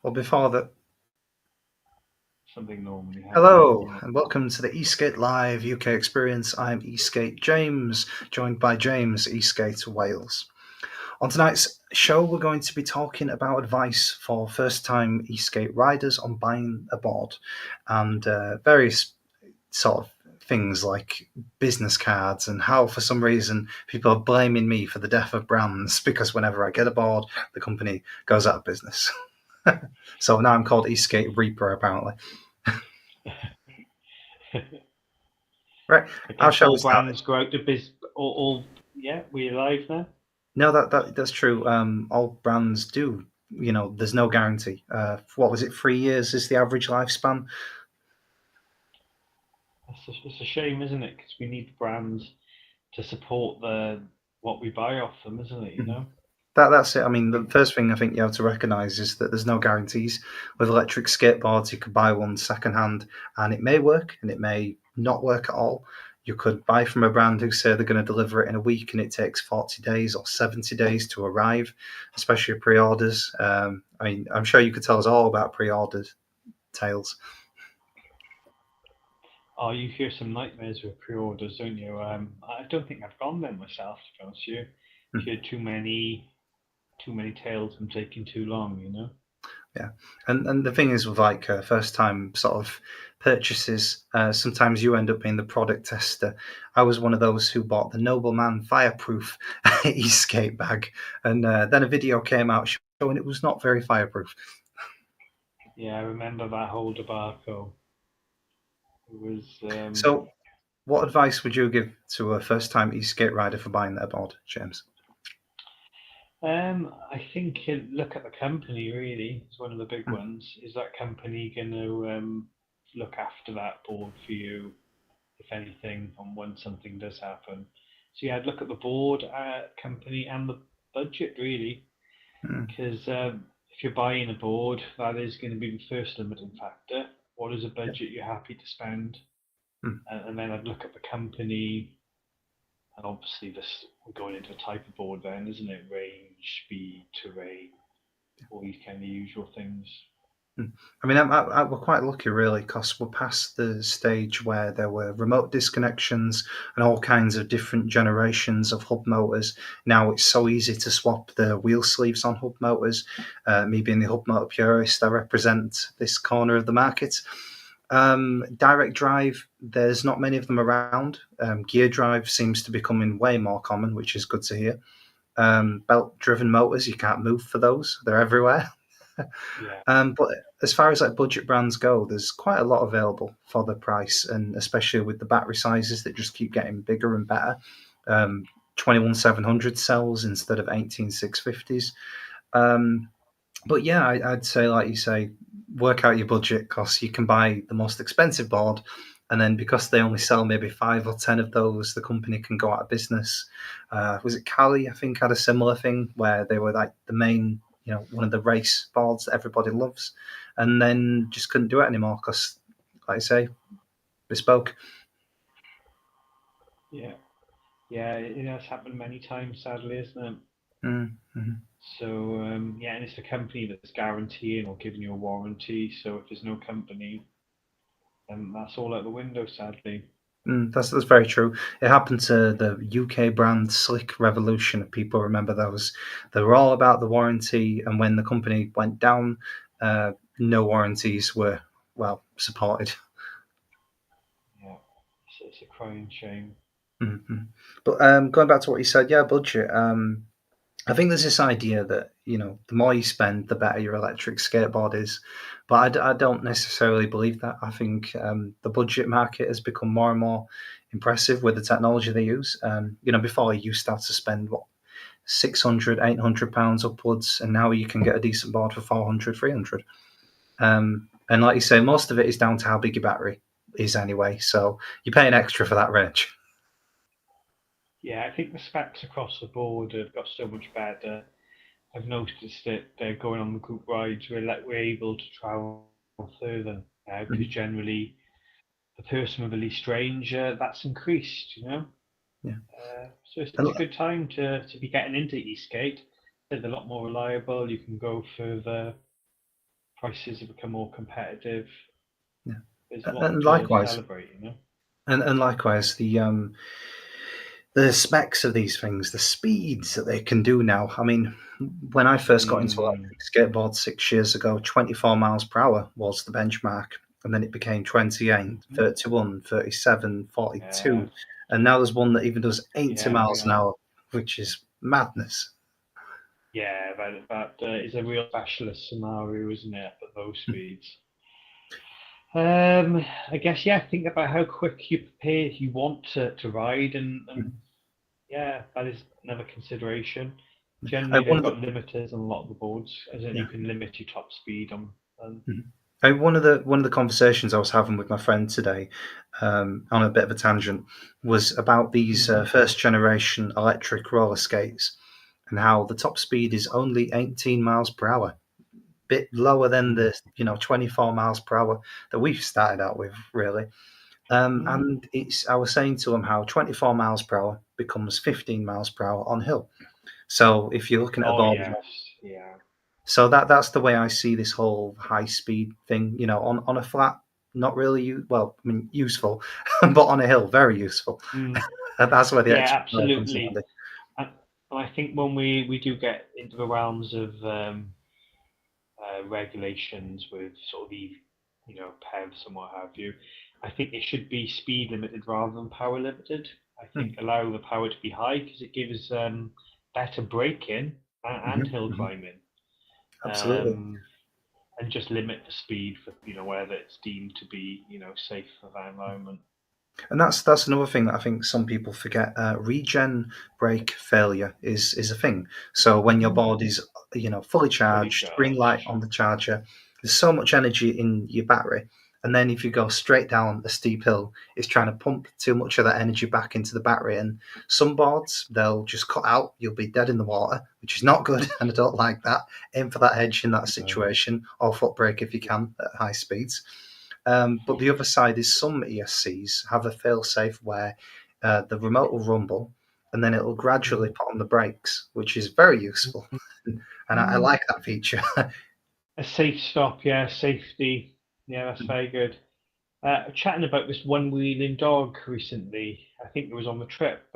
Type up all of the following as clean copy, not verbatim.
Well, before that, Something normally happens, hello doesn't it? and welcome to the ESK8 Live UK experience. I'm ESK8 James, joined by James ESK8 Wales. On tonight's show, we're going to be talking about advice for first-time ESK8 riders on buying a board and various sort of things like business cards and how, for some reason, people are blaming me for the death of brands because whenever I get a board, the company goes out of business. So now I'm called ESK8 Reaper, apparently. Right, I how guess shall we all start? brands go out to business. Yeah, we're alive now. No, that's true. All brands do. There's no guarantee. What was it? 3 years is the average lifespan. It's a shame, isn't it? Because we need brands to support the what we buy off them, isn't it? You Mhm. know. That's it. I mean, the first thing I think you have to recognise is that there's no guarantees. With electric skateboards, you could buy one second hand, and it may work, and it may not work at all. You could buy from a brand who say they're going to deliver it in a week, and it takes 40 days or 70 days to arrive, especially pre-orders. I mean, I'm sure you could tell us all about pre-order tales. Oh, you hear some nightmares with pre-orders, don't you? I don't think I've gone there myself, to be honest with you. Hmm. Hear too many tales and taking too long, you know. Yeah, and the thing is with like first time sort of purchases, sometimes you end up being the product tester. I was one of those who bought the Nobleman fireproof escape bag, and then a video came out showing it was not very fireproof. Yeah, I remember that whole debacle. It was So, what advice would you give to a first time escape rider for buying their board, James? I think look at the company really. It's one of the big Mm, ones. Is that company going to look after that board for you, if anything, and when something does happen? So yeah, I'd look at the board, company, and the budget really, mm, because if you're buying a board, that is going to be the first limiting factor. What is a yeah, budget you're happy to spend? mm, And then I'd look at the company, and obviously this we're going into a type of board then, isn't it? Range, speed, terrain, all these kind of usual things. mm. I mean, we're quite lucky, really, because we're past the stage where there were remote disconnections and all kinds of different generations of hub motors. Now it's so easy to swap the wheel sleeves on hub motors. Me being the hub motor purist, I represent this corner of the market. Direct drive, there's not many of them around. Gear drive seems to be becoming way more common, which is good to hear. Belt driven motors, you can't move for those, they're everywhere. Yeah, But as far as like budget brands go, there's quite a lot available for the price, and especially with the battery sizes that just keep getting bigger and better. Um, 21 700 cells instead of 18 650s. Um, but yeah, I'd say, like you say, work out your budget because you can buy the most expensive board, and then because they only sell maybe 5 or 10 of those, the company can go out of business. Was it Cali? I think had a similar thing where they were like the main, one of the race boards that everybody loves, and then just couldn't do it anymore because, like I say, bespoke. yeah, yeah. It has happened many times, sadly, isn't it? Mm-hmm. So yeah, and it's the company that's guaranteeing or giving you a warranty. So if there's no company, then that's all out the window, sadly. That's very true. It happened to the UK brand Slick Revolution. If people remember those, they were all about the warranty, and when the company went down, no warranties were supported. Yeah, it's a crying shame. Hmm. But going back to what you said, yeah, budget. I think there's this idea that the more you spend, the better your electric skateboard is, but I don't necessarily believe that. I think the budget market has become more and more impressive with the technology they use. Before you used to have to spend what 600, £800 upwards, and now you can get a decent board for 400, 300. And like you say, most of it is down to how big your battery is anyway. So you're paying extra for that range. Yeah, I think the specs across the board have got so much better. I've noticed that they're going on the group rides. We're able to travel further now because Mhm. generally the person with the least range that's increased. You know, Yeah. so it's And a good time to be getting into Eastgate. They're a lot more reliable. You can go further, prices have become more competitive. Yeah. There's a lot And to likewise, celebrate, you know. and likewise, the specs of these things, the speeds that they can do now. I mean, when I first got into Mm. electric skateboards 6 years ago, 24 miles per hour was the benchmark. And then it became 28, Hmm. 31, 37, Yeah, 42. And now there's one that even does 80 yeah, miles an yeah, hour, which is madness. yeah. That is a real specialist scenario, isn't it? At those speeds. I guess yeah. Think about how quick you prepare you want to ride, and yeah, that is another consideration. I Generally, one they've of the got limiters on a lot of the boards, as in yeah. you can limit your top speed on. Mhm. One of the conversations I was having with my friend today, on a bit of a tangent, was about these Mm, first generation electric roller skates and how the top speed is only 18 miles per hour, bit lower than mm, the 24 miles per hour that we've started out with, really. mm. And it's I was saying to him how 24 miles per hour becomes 15 miles per hour on hill. So if you're looking at a Oh board, yes, yeah. so that's the way I see this whole high speed thing. On a flat, not really well, I mean useful, but on a hill, very useful. Mm. And that's where the Yeah, extra power comes in absolutely. handy. And I think when we do get into the realms of regulations with sort of the PEVs and what have you, I think it should be speed limited rather than power limited. I think Mm, allow the power to be high because it gives better braking and mhm, hill mhm. climbing, Absolutely. um, and just limit the speed for whether it's deemed to be safe for that environment. And that's another thing that I think some people forget. Regen brake failure is a thing. So when your Mm. board is fully Fully charged, green light charged. on the charger, there's so much energy in your battery, and then if you go straight down a steep hill, it's trying to pump too much of that energy back into the battery. And some boards they'll just cut out. You'll be dead in the water, which is not good, and I don't like that. Aim for that edge in that No. situation, or foot brake if you can at high speeds. But the other side is some ESCs have a failsafe where the remote will rumble and then it'll gradually Mm. put on the brakes, which is very useful. And I Mm. like that feature. A safe stop, yeah, safety. Yeah, that's very good. Chatting about this one-wheeling dog recently. I think it was on the trip.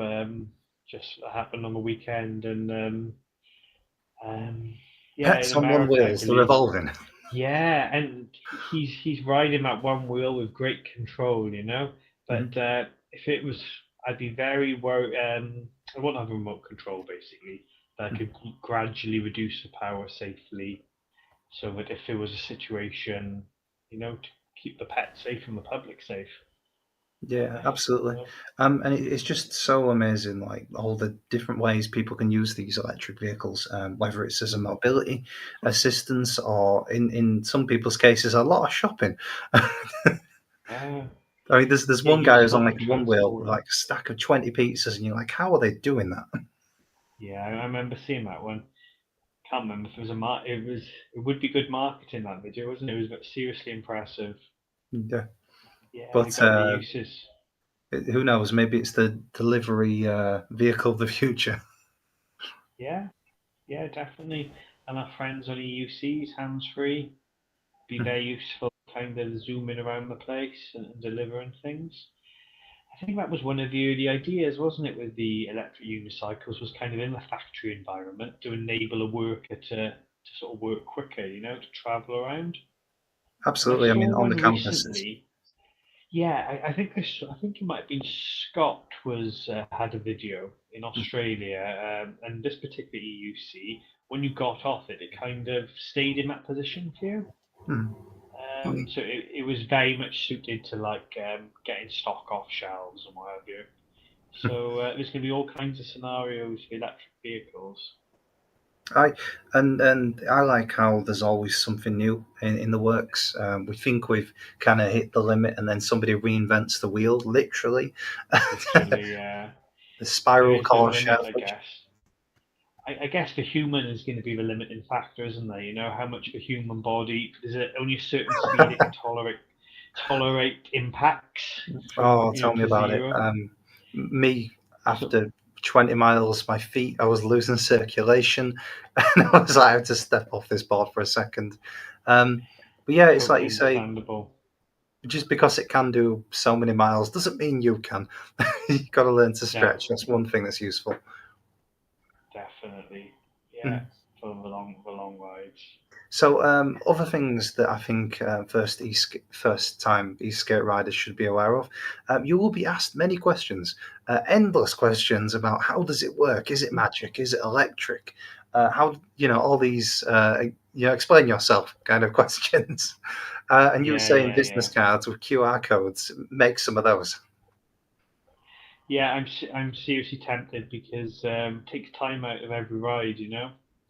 Just happened on the weekend, and um, yeah, in Pets on one America, I wheels, the believe. revolving. Yeah, and he's riding that one wheel with great control, you know. Mhm. But if it was, I'd be very worried. I won't have a remote control basically, but I could gradually reduce the power safely, so that if there was a situation, to keep the pet safe and the public safe. Yeah, Uh, you absolutely. know. And it's just so amazing, like all the different ways people can use these electric vehicles, whether it's as a Mm. mobility assistance or in some people's cases, a lot of shopping. Uh, I mean, there's yeah, one guy use who's on like public a one wheel with transport. like a stack of 20 pizzas, and you're like, how are they doing that? Yeah, I remember seeing that one. Can't remember if it was it would be good marketing that video, wasn't it? It was seriously impressive. Yeah. Yeah, they But got the uses. who knows? Maybe it's the delivery vehicle of the future. Yeah, yeah, definitely. And our friends on EUCs, hands free, be Mhm. very useful, kind of zooming around the place and delivering things. I think that was one of the early ideas, wasn't it, with the electric unicycles, was kind of in the factory environment to enable a worker to sort of work quicker, to travel around. And I Absolutely. I saw mean, on the one campuses. recently. Yeah, I think it might have been Scott was had a video in Australia, and this particular EUC, when you got off it, it kind of stayed in that position for you. Mhm. So it was very much suited to like getting stock off shelves and what have you. So there's going to be all kinds of scenarios for electric vehicles. I and I like how there's always something new in the works. We think we've kind of hit the limit, and then somebody reinvents the wheel, literally. Literally, The there spiral is no core limit, shaft, I which guess. I guess the human is going to be the limiting factor, isn't there? How much the human body is it only a certain speed it can tolerate impacts from oh, tell me to about it. zero. Me So after 20 miles, my feet, I was losing circulation, and I was like, I have to step off this board for a second. Um, but yeah, it's like Totally you say, understandable. just because it can do so many miles doesn't mean you can. You've got to learn to No, stretch. That's one thing that's useful. definitely. Yeah, Mm. for the long rides. So, other things that I think first time e-skate riders should be aware of, you will be asked many questions, endless questions about how does it work? Is it magic? Is it electric? How all these explain yourself kind of questions. And you were Yeah, saying yeah, business yeah. cards with QR codes, make some of those. Yeah, I'm seriously tempted because it takes time out of every ride. It's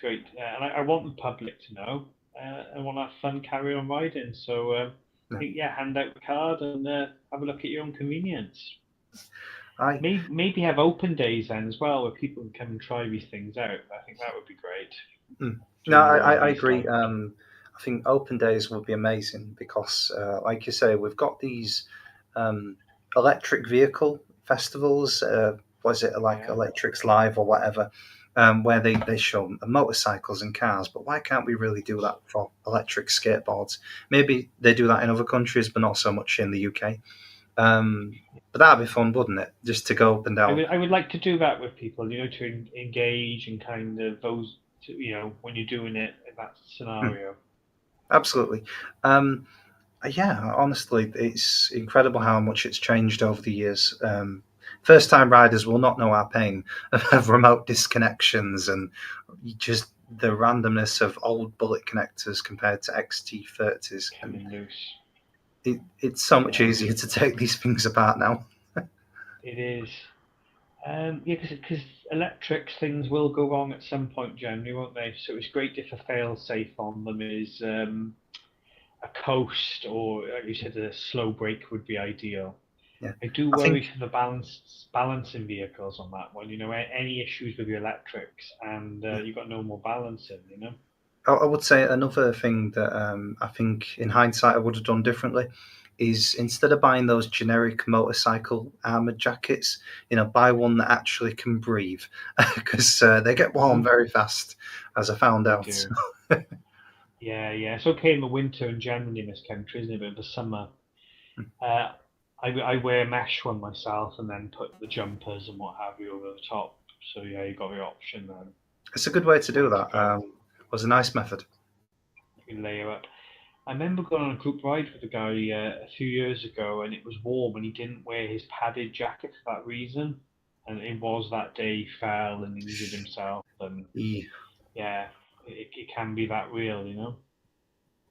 great, and I want the public to know. I want to have fun, carry on riding. So I No, think yeah, hand out the card and have a look at your own convenience. I Maybe have open days then as well, where people can come and try these things out. I think that would be great Mm. No, during I, more I of I these agree. times. I think open days would be amazing because, like you say, we've got these um, electric vehicle festivals. Was it like Yeah, Electrics Live or whatever, where they show motorcycles and cars? But why can't we really do that for electric skateboards? Maybe they do that in other countries, but not so much in the UK. But that'd be fun, wouldn't it? Just to go up and I down. would I would like to do that with people, to engage and kind of when you're doing it in that Hmm, scenario. absolutely. Um, Yeah, honestly, it's incredible how much it's changed over the years. First time riders will not know our pain of remote disconnections and just the randomness of old bullet connectors compared to XT30s. And Coming loose. it's so much Yeah, easier to take these things apart now. it is. Yeah, because electrics things will go wrong at some point generally, won't they? So it's great if a fail safe on them is a coast or, like you said, a slow brake would be ideal. Yeah, I do I worry think for the balancing vehicles on that one. Any issues with your electrics and you've got no more balancing. I would say another thing that I think in hindsight I would have done differently is instead of buying those generic motorcycle armored jackets, buy one that actually can breathe because they get warm Mm-hmm. very fast, as I found They out. do. Yeah, yeah. It's okay in the winter and generally in this country, isn't it? But in the summer, uh, I wear a mesh one myself and then put the jumpers and what have you over the top. So yeah, you got your option then. It's a good way to do Ready to that. go. Was a nice method. You can layer up. I remember going on a group ride with a guy a few years ago, and it was warm, and he didn't wear his padded jacket for that reason. And it was that day he fell and injured himself, and Yeah, yeah, it can be that real.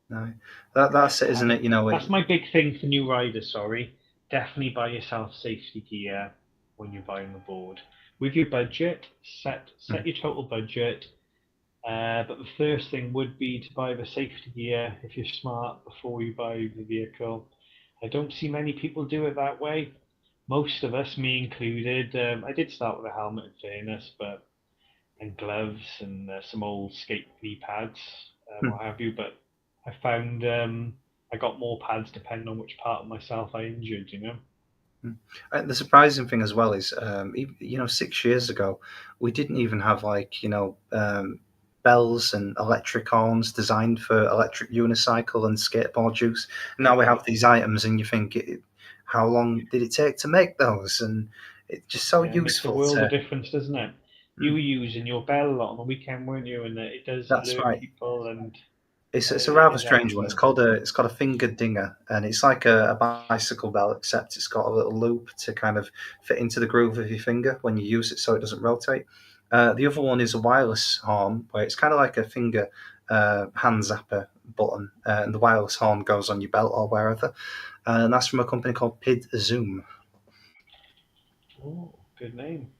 no, that's it, isn't it? That's my big thing for new riders. Sorry, definitely buy yourself safety gear when you're buying the board. With your budget, set your total budget. But the first thing would be to buy the safety gear if you're smart before you buy the vehicle. I don't see many people do it that way. Most of us, me included, I did start with a helmet in fairness, but and gloves and some old skate knee pads, what have you. But I found I got more pads depending on which part of myself I injured. The surprising thing as well is, 6 years ago, we didn't even have bells and electric horns designed for electric unicycle and skateboard use. And now we have these items, and you think, how long did it take to make those? And it's just so Yeah, it makes a useful world of to. difference, doesn't it? You Mm, were using your bell a lot on the weekend, weren't you? And it does that's alert right. people, and It's a it rather is strange one. It's excellent. called a finger dinger, and it's like a bicycle bell, except it's got a little loop to kind of fit into the groove of your finger when you use it, so it doesn't rotate. The other one is a wireless horn, where it's kind of like a finger hand zapper button, and the wireless horn goes on your belt or wherever. And that's from a company called Pid Zoom. Oh, good name.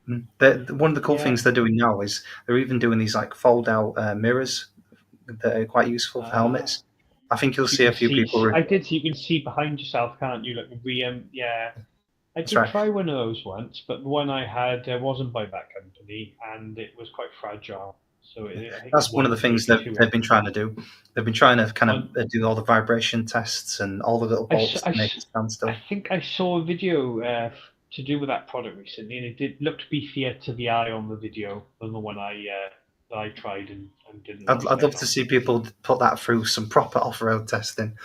One of the cool Yeah. things they're doing now is they're even doing these like fold out mirrors that are quite useful for Ah, helmets. I think you'll so you see a can few see. people. I did. So you can see behind yourself, can't you? Like yeah. I That's did right. try one of those once, but the one I had wasn't by that company, and it was quite fragile. So I think it That's one of the won't things take too they've been often. trying to do. They've been trying to kind of On do all the vibration tests and all the little I, s- bolts I, to make s- it stand I still. think I saw a video to do with that product recently, and it did looked beefier to the eye on the video than the one that I tried and didn't I'd last love very to long. see people put that through some proper off-road testing.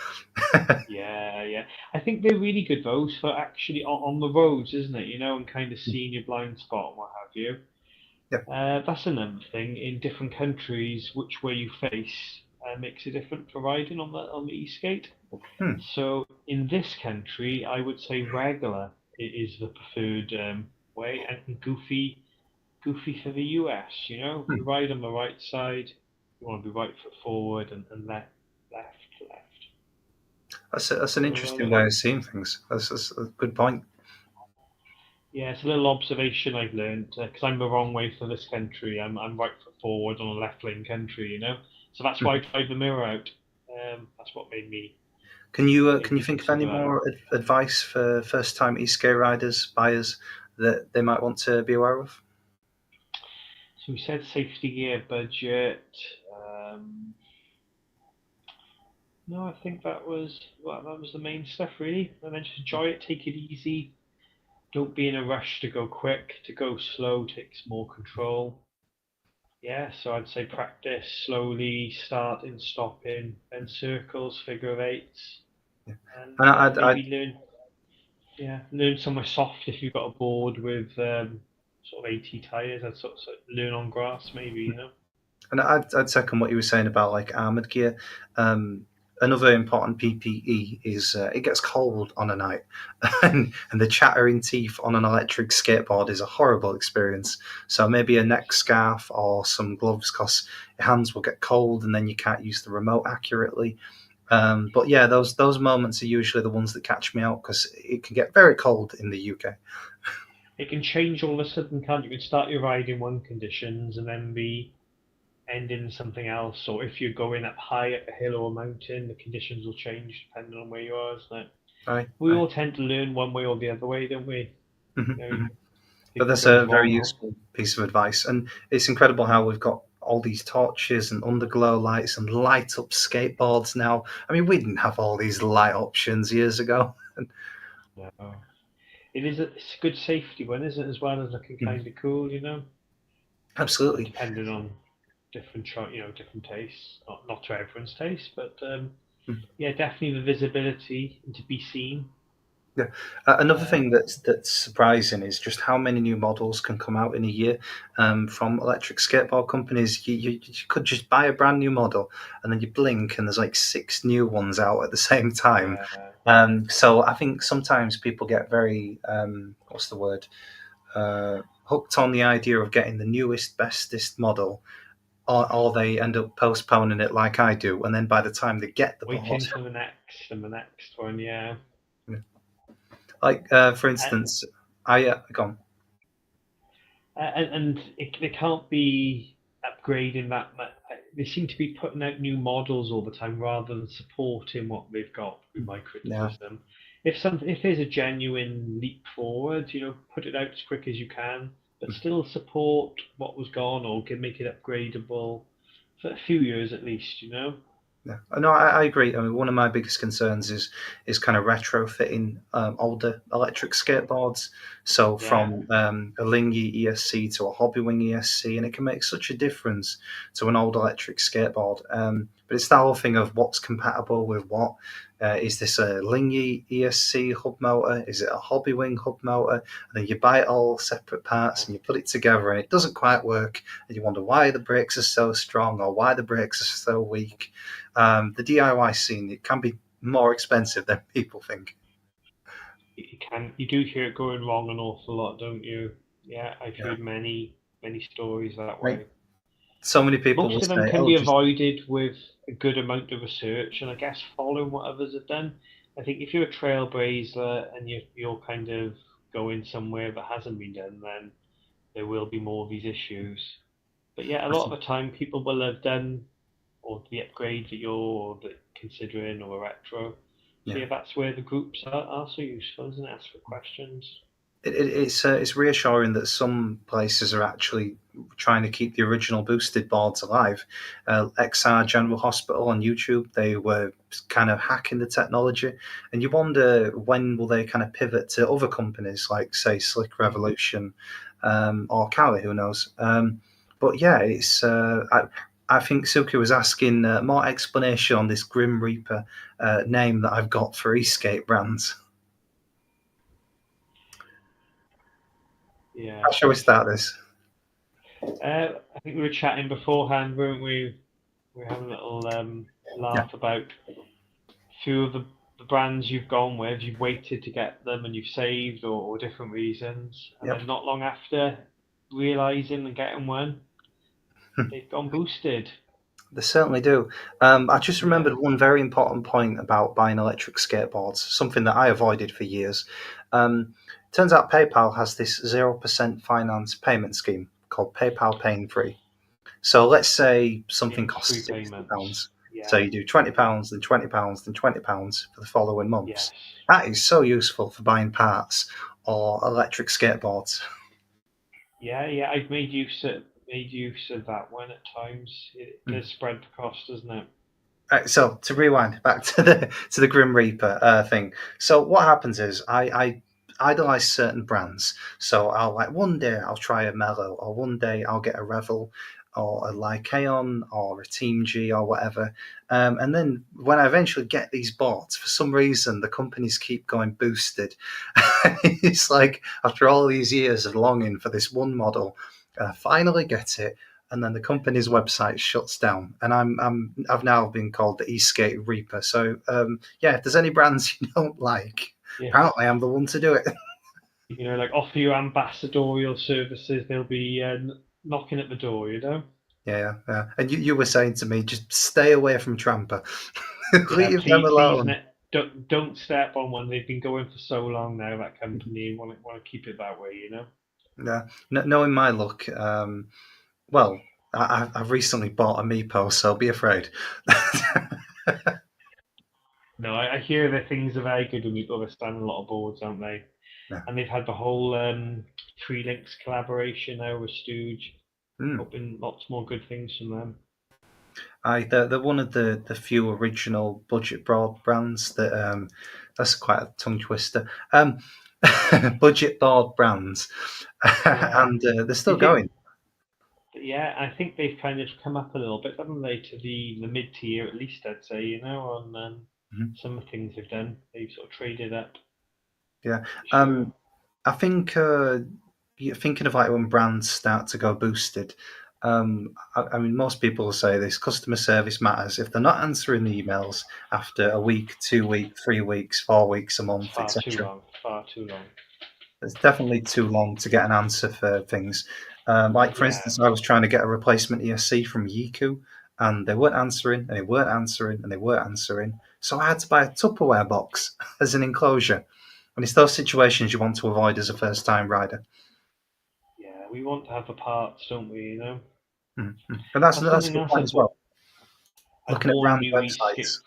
Yeah, yeah. I think they're really good those for actually on the roads, isn't it? You know, and kind of seeing your blind spot and what have you. Yeah. That's another thing. In different countries, which way you face makes a difference for riding on the ESK8. Hmm. So in this country, I would say regular is the preferred way, and goofy for the US. You know, if Hmm. you ride on the right side, you want to be right foot forward and left. That's an So interesting way of seeing things. That's a good point. yeah, it's a little observation I've learned because I'm the wrong way for this country. I'm right foot forward on a left lane country, you know. So that's why I Mhm. tried the mirror out. That's what Can made you me think of any consider that. more advice for first-time e-skate riders, buyers that they might want to be aware of? So we said safety gear budget. Um, no, I think that was the main stuff really. And then just enjoy it, take it easy. Don't be in a rush to go quick. To go slow takes more control. Yeah, so I'd say practice slowly, starting, stopping, then circles, figure eights, Yeah. and And I maybe learn somewhere soft if you've got a board with sort of 80 tires. I'd sort of learn on grass maybe, you know. And I'd second what you were saying about like armored gear. Um, Another important PPE is it gets cold on a night, and the chattering teeth on an electric skateboard is a horrible experience. So maybe a neck scarf or some gloves, because your hands will get cold, and then you can't use the remote accurately. But yeah, those moments are usually the ones that catch me out because it can get very cold in the UK. It can change all of a sudden, can't you? You can start your ride in one conditions and then be end in something else. Or if you're going up high up a hill or a mountain, the conditions will change depending on where you are, isn't it? Right, We right. all tend to learn one way or the other way, don't we? Mhm, You know, mhm. if But it that's goes a very wrong, useful piece of advice, and it's incredible how we've got all these torches and underglow lights and light up skateboards now. I mean, we didn't have all these light options years ago. no. It's a good safety one, isn't it? As well as looking Mm, kind of cool, you know. absolutely. Depending on different tastes. Not to everyone's taste, but Mm. yeah, definitely the visibility and to be seen. Yeah. Another Um, thing that's surprising is just how many new models can come out in a year from electric skateboard companies. You could just buy a brand new model, and then you blink, and there's like six new ones out at the same time. yeah, So I think sometimes people get very what's the word, hooked on the idea of getting the newest, bestest model, or they end up postponing it like I do, and then by the time they get the board, waiting for the next one. Yeah, like for uh, instance, I gone. they can't be upgrading that much. They seem to be putting out new models all the time rather than supporting what they've got. Would be my Yeah. criticism. If there's a genuine leap forward, you know, put it out as quick as you can, but still support what was gone or can make it upgradable for a few years at least. You know. Yeah, no, I agree. I mean, one of my biggest concerns is kind of retrofitting older electric skateboards. So Yeah. from a Lingy ESC to a Hobbywing ESC, and it can make such a difference to an old electric skateboard. But it's that whole thing of what's compatible with what. Is this a Lingy ESC hub motor? Is it a Hobbywing hub motor? And then you buy it all separate parts and you put it together, and it doesn't quite work. And you wonder why the brakes are so strong or why the brakes are so weak. The DIY scene, it can be more expensive than people think. You do hear it going wrong an awful lot, don't you? Yeah, I've Yeah, heard many stories that right. way. So many people will Most of them say, can "Oh, be just avoided with a good amount of research and I guess following what others have done. I think if you're a trailblazer and you're kind of going somewhere that hasn't been done, then there will be more of these issues. But yeah, a lot of the time people will have done or the upgrade that you're considering or a retro. So yeah." yeah, that's where the groups are so useful, isn't it? Ask for questions. It's reassuring that some places are actually trying to keep the original boosted boards alive. XR General Hospital on YouTube, they were kind of hacking the technology, and you wonder when will they kind of pivot to other companies like say Slick Mm. Revolution or Cali, who knows. But yeah, it's I think Suki was asking more explanation on this Grim Reaper name that I've got for ESK8 brands. Yeah. How shall we start this? I think we were chatting beforehand, weren't we? We were having a little Yeah, laugh about a few of the brands you've gone with. You've waited to get them and you've saved or different reasons. And yep. then not long after realizing and getting one, they've gone boosted. They certainly do. I just Yeah. remembered one very important point about buying electric skateboards, something that I avoided for years. Turns out PayPal has this 0% finance payment scheme called PayPal Pay in Free. So let's say something Interest-free costs payments. £60. So Yeah. you do £20, then £20, then £20 for the following Yes. months. That is so useful for buying parts or electric skateboards. Yeah, yeah. I've made use of that one at times. It does spread the cost, doesn't it? So to rewind back to the Grim Reaper thing. So what happens is I idolize certain brands. So I'll like one day I'll try a Mellow, or one day I'll get a Revel, or a Lycaon, or a Team G, or whatever. And then when I eventually get these bought, for some reason the companies keep going boosted. It's like after all these years of longing for this one model, I finally get it, and then the company's website shuts down, and I've now been called the Eastgate Reaper. So yeah, if there's any brands you don't like, Yeah. apparently I'm the one to do it. Like offer you ambassadorial services, they'll be knocking at the door. Yeah, yeah. And you were saying to me, just stay away from Tramper, Yeah, leave them please, alone. don't step on one. They've been going for so long now. That company want to keep it that way. Yeah, knowing my luck, well, I've recently bought a Meepo, so be afraid. No, I hear that things are very good when we understand a lot of boards, aren't they? Yeah. And they've had the whole Tree Links collaboration now with Stooge. Mm. Hoping lots more good things from them. They're one of the few original budget broad brands that that's quite a tongue twister. Budget board brands, Yeah, and they're they still do. going. Yeah, I think they've kind of come up a little bit, haven't they, to the mid tier at least, I'd say, on Mhm. some of the things they've done. They've sort of traded up Yeah, for sure. um, I think you're thinking of like when brands start to go boosted. I mean, most people will say this: customer service matters. If they're not answering the emails after a week, 2 weeks, 3 weeks, 4 weeks, a It's month, far too etc., long, far too long. it's definitely too long to get an answer for things. Like, for Yeah, instance, I was trying to get a replacement ESC from Yiku, and they weren't answering, and they weren't answering, and they weren't answering. So I had to buy a Tupperware box as an enclosure. And it's those situations you want to avoid as a first time rider. yeah, we want to have the parts, don't we? Mm-hmm. And that's a Something good else point as well. I'd Looking at warn brand new websites. e-skate.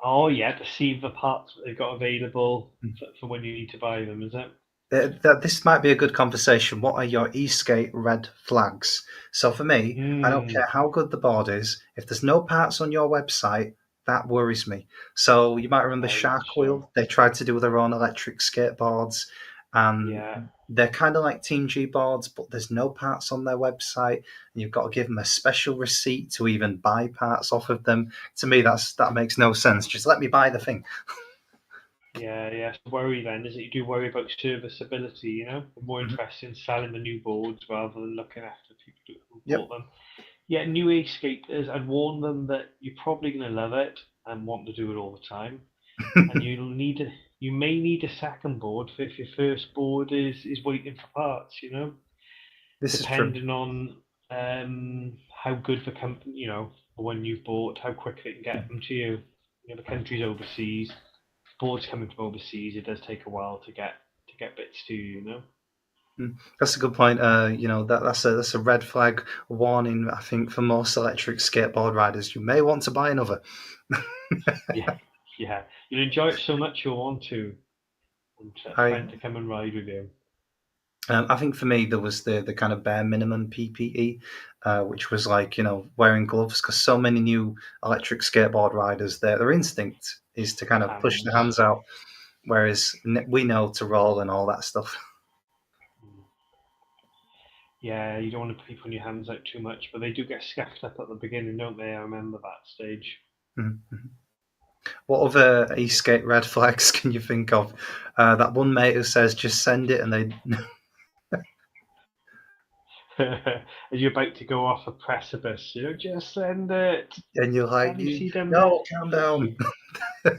Oh yeah, to see the parts that they've got available Mm. for when you need to buy them, is it? This might be a good conversation. What are your e-skate red flags? So for me, I don't Hmm, care how good the board is. If there's no parts on your website, that worries me. So you might remember very much Shark so. Wheel. They tried to do their own electric skateboards, and Yeah, they're kind of like Team G boards, but there's no parts on their website, and you've got to give them a special receipt to even buy parts off of them. To me, that makes no sense. Just let me buy the thing. yeah, yeah. So worry then is that you do worry about serviceability. You're more Mhm. interested in selling the new boards rather than looking after people who Yep. bought them. Yeah, new age skaters, I'd warn them that you're probably going to love it and want to do it all the time, and you may need a second board for if your first board is waiting for parts. This is true. Depending on how good the company, the one you've bought, how quick they can get them to you. The country's overseas, boards coming from overseas, it does take a while to get bits to you. That's a good point. That's a red flag warning. I think for most electric skateboard riders, you may want to buy another. Yeah, yeah. You'll enjoy it so much you'll want to, and a I friend to come and ride with you. I think for me there was the kind of bare minimum PPE, which was like wearing gloves because so many new electric skateboard riders their instinct is to kind of push their Hands. hands out, whereas we know to roll and all that stuff. Yeah, you don't want to be putting your hands out too much, but they do get scuffed up at the beginning, don't they? I remember that stage. Mhm. What other ESK8 red flags can you think of? That one mate who says just send it, and they As you're about to go off a precipice, just send it. and you're like, Have you seen them? no, calm down.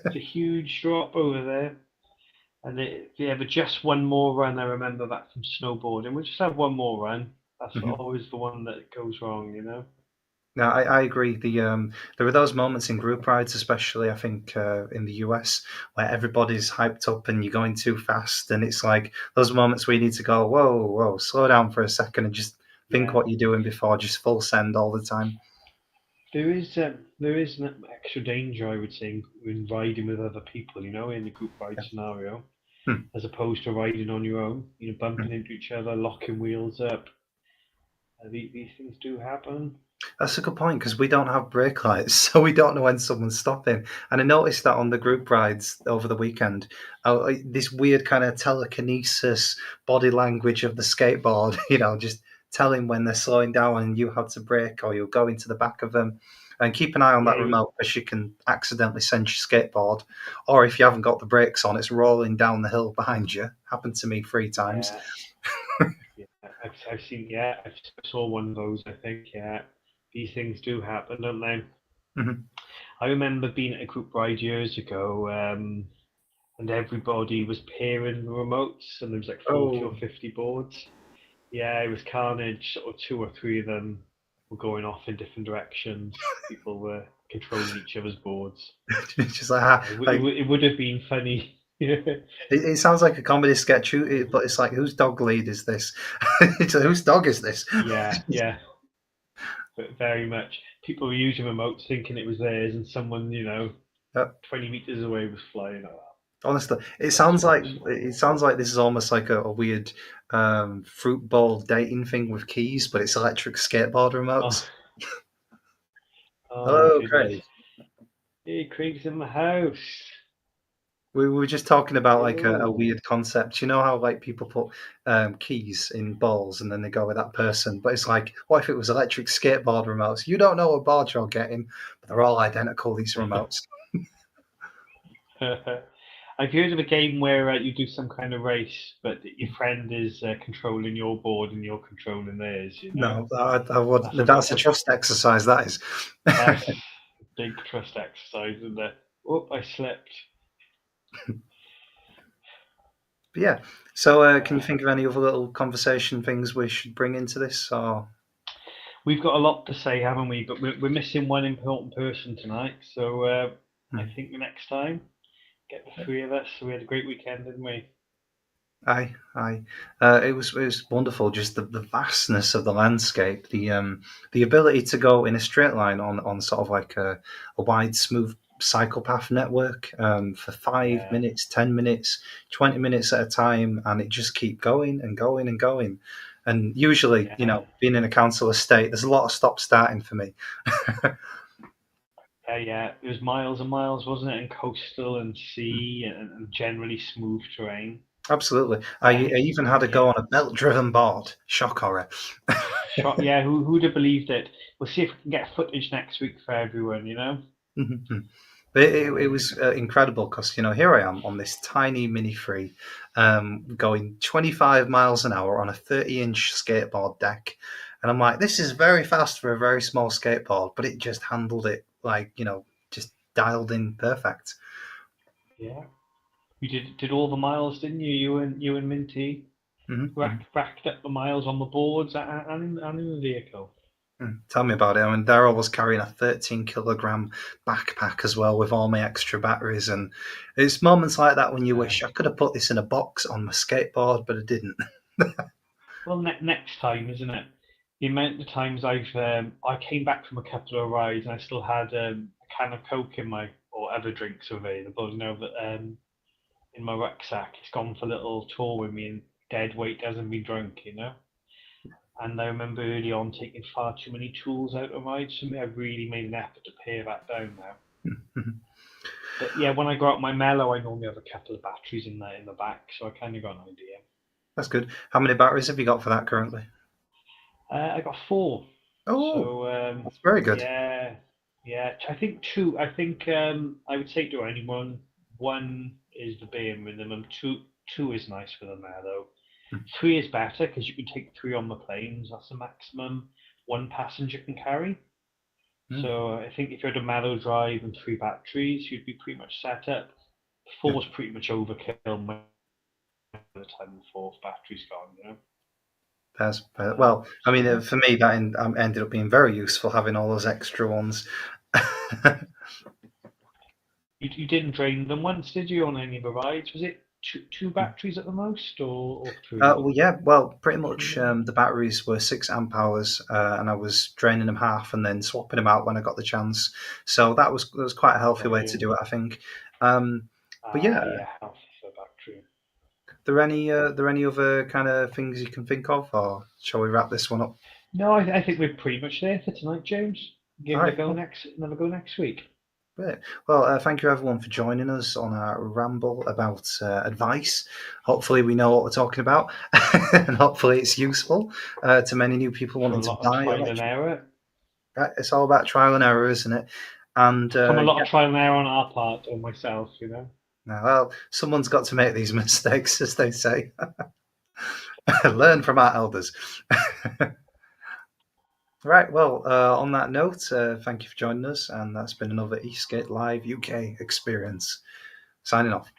It's a huge drop over there. And yeah, but just one more run. I remember that from snowboarding. We just have one more run. That's Mhm. always the one that goes wrong. No, I agree. There are those moments in group rides, especially I think in the US, where everybody's hyped up and you're going too fast, and it's like those moments where you need to go, whoa, whoa, slow down for a second and just think Yeah, what you're doing before just full send all the time. there is an extra danger, I would say, in riding with other people. In a group ride Yeah. scenario, Hmm. as opposed to riding on your own. Hmm. Bumping into each other, locking wheels up. These things do happen. That's a good point because we don't have brake lights, so we don't know when someone's stopping. And I noticed that on the group rides over the weekend, this weird kind of telekinesis body language of the skateboard, just telling when they're slowing down and you have to brake or you'll go into the back of them. And keep an eye on that Yeah, remote because you can accidentally send your skateboard, or if you haven't got the brakes on, it's rolling down the hill behind you. Happened to me 3 times. yeah, yeah. I've seen. Yeah, I saw one of those. I think. Yeah, these things do happen, don't they? Mhm. I remember being at a group ride years ago, and everybody was pairing the remotes, and there was like 40 or Oh, 50 boards. Yeah, it was carnage. Sort of two or three of them were going off in different directions. People were controlling each other's boards. it's just like, It would have been funny. Yeah, it sounds like a comedy sketch, but it's like, whose dog lead is this? It's like, whose dog is this? yeah, yeah, but very much. People were using remotes thinking it was theirs, and someone, Uh, 20 meters away was flying at that. Honestly, it That's sounds what like was fun. it sounds like this is almost like a weird fruit bowl dating thing with keys, but it's electric skateboard Oh, remotes. oh my Hello, goodness. Craig. Hey, Craig's in the house. We were just talking about like a Yo. weird concept. You know how like people put keys in balls and then they go with that person, but it's like, what if it was electric skateboard remotes? You don't know what board you're getting, but they're all identical. These remotes. I've heard of a game where you do some kind of race, but your friend is controlling your board and you're controlling theirs. No, I would. That's a That's that's a a trust exercise. That is. that's a big trust exercise, isn't it? Oh, I slipped. But yeah. So, can you Uh, think of any other little conversation things we should bring into this? Or we've got a lot to say, haven't we? But we're missing one important person tonight. So I hmm. think the next time, get the three of us. We had a great weekend, didn't we? Aye. It was wonderful. Just the vastness of the landscape, the ability to go in a straight line on sort of like a wide, smooth cycle path network for five Yeah, minutes, 10 minutes, 20 minutes at a time, and it just keep going and going and going. And usually, yeah. being in a council estate, there's a lot of stop starting for me. Yeah. It was miles and miles, wasn't it? And coastal and sea and generally smooth terrain. Absolutely. I Uh, even had to go yeah, on a belt-driven board. Shock horror. shot. Yeah, who'd have believed it? We'll see if we can get footage next week for everyone. Mhm. But it Um, was incredible because here I am on this tiny mini free, going 25 miles an hour on a 30-inch skateboard deck, and I'm like, this is very fast for a very small skateboard, but it just handled it like just dialed in perfect. yeah, you did all the miles, didn't you? You and Minty Hmm. racked up the miles on the boards and in the vehicle. Tell me about it. I mean, Daryl was carrying a 13 kilogram backpack as well with all my extra batteries, and it's moments like that when you Uh, wish I could have put this in a box on my skateboard, but I didn't. well, next time, isn't it? The amount of times I came back from a couple of rides and I still had a can of Coke in my or other drinks available. But in my rucksack, it's gone for a little tour with me, and dead weight hasn't been drunk. And I remember early on taking far too many tools out of rides for me. I've really made an effort to pare that down now. But yeah, when I go out my mellow, I normally have a couple of batteries in the back, so I kind of got an idea. That's good. How many batteries have you got for that currently? I got four. Oh, So that's very good. yeah, yeah. I think two. I think I would say to anyone, one is the bare minimum. Two is nice for the Mallow. Three is better because you can take three on the planes. That's the maximum one passenger can carry. Mm, So I think if you had a Mallow drive and three batteries, you'd be pretty much set up. yeah, Four's pretty much overkill by the time the fourth battery's gone. that's well. I So mean, yeah. for me, that ended up being very useful having all those extra ones. You didn't drain them once, did you, on any of the rides? Was it two batteries at the most, or three? Well, yeah, well, pretty much the batteries were 6 amp hours, and I was draining them half and then swapping them out when I got the chance. So that was quite a healthy way to Brilliant. do it, I think. Um, but yeah, Yeah, healthy for battery. there any other kind of things you can think of, or shall we wrap this one up? No, I think we're pretty much there for tonight, James. All Give it a right, go cool. next, another go next week. Great. Well, thank you everyone for joining us on our ramble about advice. Hopefully, we know what we're talking about, and hopefully, it's useful to many new people For wanting a to lot of buy trial and electric. error. Right? It's all about trial and error, isn't it? And From a lot yeah, of trial and error on our part, or myself. no, well, someone's got to make these mistakes, as they say. Learn from our elders. Right. Well, on that note, thank you for joining us, and that's been another ESK8 Live UK experience. Signing off.